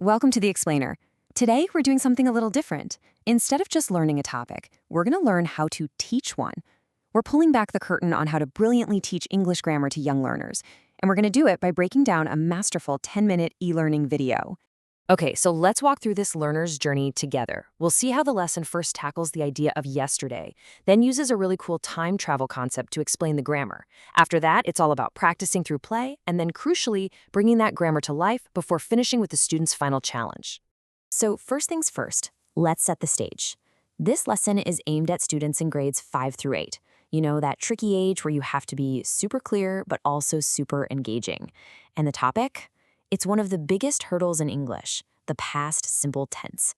Welcome to the Explainer. Today, we're doing something a little different. Instead of just learning a topic, we're going to learn how to teach one. We're pulling back the curtain on how to brilliantly teach English grammar to young learners, and we're going to do it by breaking down a masterful 10-minute e-learning video. Okay, so let's walk through this learner's journey together. We'll see how the lesson first tackles the idea of yesterday, then uses a really cool time travel concept to explain the grammar. After that, it's all about practicing through play, and then crucially, bringing that grammar to life before finishing with the student's final challenge. So first things first, let's set the stage. This lesson is aimed at students in grades 5 through 8. You know, that tricky age where you have to be super clear, but also super engaging. And the topic? It's one of the biggest hurdles in English, the past simple tense.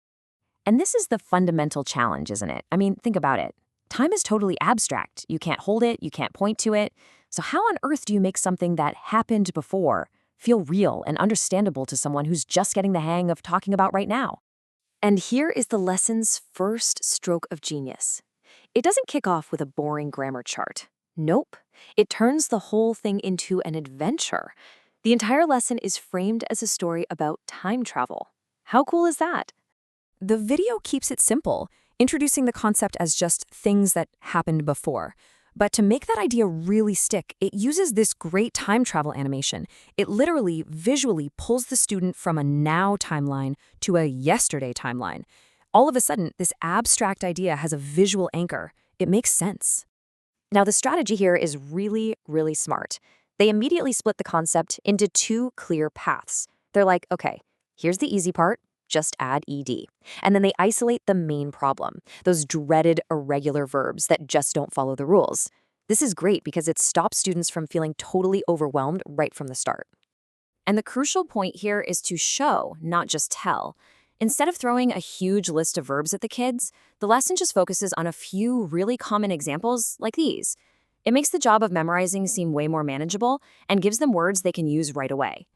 And this is the fundamental challenge, isn't it? I mean, think about it. Time is totally abstract. You can't hold it, you can't point to it. So how on earth do you make something that happened before feel real and understandable to someone who's just getting the hang of talking about right now? And here is the lesson's first stroke of genius. It doesn't kick off with a boring grammar chart. Nope. It turns the whole thing into an adventure. The entire lesson is framed as a story about time travel. How cool is that? The video keeps it simple, introducing the concept as just things that happened before. But to make that idea really stick, it uses this great time travel animation. It literally visually pulls the student from a now timeline to a yesterday timeline. All of a sudden, this abstract idea has a visual anchor. It makes sense. Now, the strategy here is really, really smart. They immediately split the concept into two clear paths. They're like, okay, here's the easy part, just add ed. And then they isolate the main problem, those dreaded irregular verbs that just don't follow the rules. This is great because it stops students from feeling totally overwhelmed right from the start. And the crucial point here is to show, not just tell. Instead of throwing a huge list of verbs at the kids, the lesson just focuses on a few really common examples like these. It makes the job of memorizing seem way more manageable and gives them words they can use right away.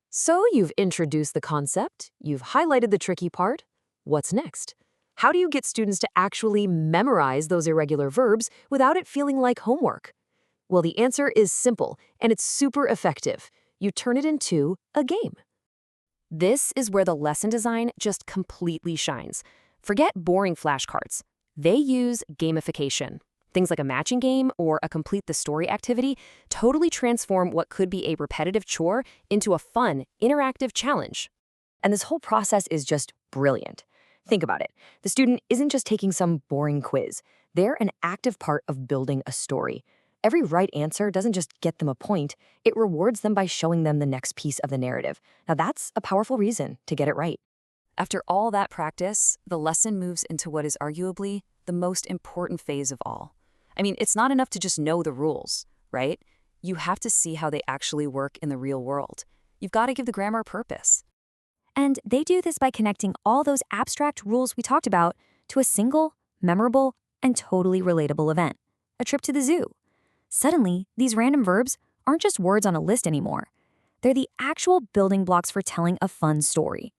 So you've introduced the concept, you've highlighted the tricky part. What's next? How do you get students to actually memorize those irregular verbs without it feeling like homework? Well, the answer is simple, and it's super effective. You turn it into a game. This is where the lesson design just completely shines. Forget boring flashcards. They use gamification. Things like a matching game or a complete the story activity totally transform what could be a repetitive chore into a fun, interactive challenge. And this whole process is just brilliant. Think about it. The student isn't just taking some boring quiz. They're an active part of building a story. Every right answer doesn't just get them a point, it rewards them by showing them the next piece of the narrative. Now that's a powerful reason to get it right. After all that practice, the lesson moves into what is arguably the most important phase of all. I mean, it's not enough to just know the rules, right? You have to see how they actually work in the real world. You've got to give the grammar a purpose. And they do this by connecting all those abstract rules we talked about to a single, memorable, and totally relatable event, a trip to the zoo. Suddenly, these random verbs aren't just words on a list anymore. They're the actual building blocks for telling a fun story.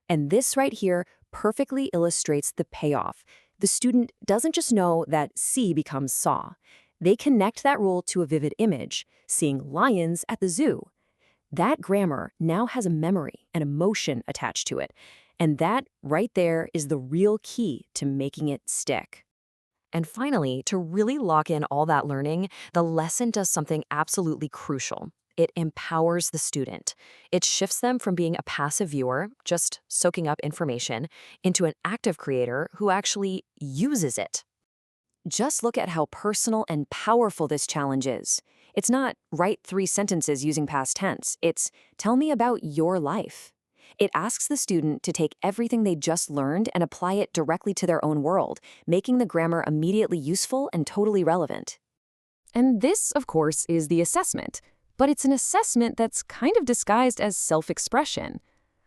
And this right here perfectly illustrates the payoff. The student doesn't just know that see becomes saw. They connect that rule to a vivid image, seeing lions at the zoo. That grammar now has a memory and emotion attached to it. And that right there is the real key to making it stick. And finally, to really lock in all that learning, the lesson does something absolutely crucial. It empowers the student. It shifts them from being a passive viewer, just soaking up information, into an active creator who actually uses it. Just look at how personal and powerful this challenge is. It's not write 3 sentences using past tense. It's tell me about your life. It asks the student to take everything they just learned and apply it directly to their own world, making the grammar immediately useful and totally relevant. And this, of course, is the assessment. But it's an assessment that's kind of disguised as self-expression.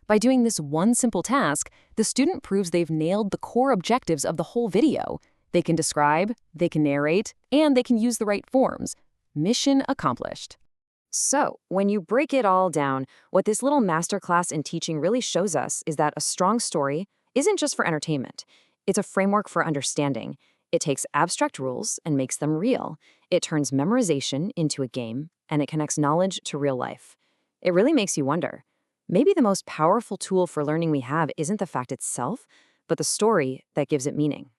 By doing this one simple task, the student proves they've nailed the core objectives of the whole video. They can describe, they can narrate, and they can use the right forms. Mission accomplished. So, when you break it all down, what this little masterclass in teaching really shows us is that a strong story isn't just for entertainment. It's a framework for understanding. It takes abstract rules and makes them real. It turns memorization into a game, and it connects knowledge to real life. It really makes you wonder, Maybe the most powerful tool for learning we have isn't the fact itself, but the story that gives it meaning.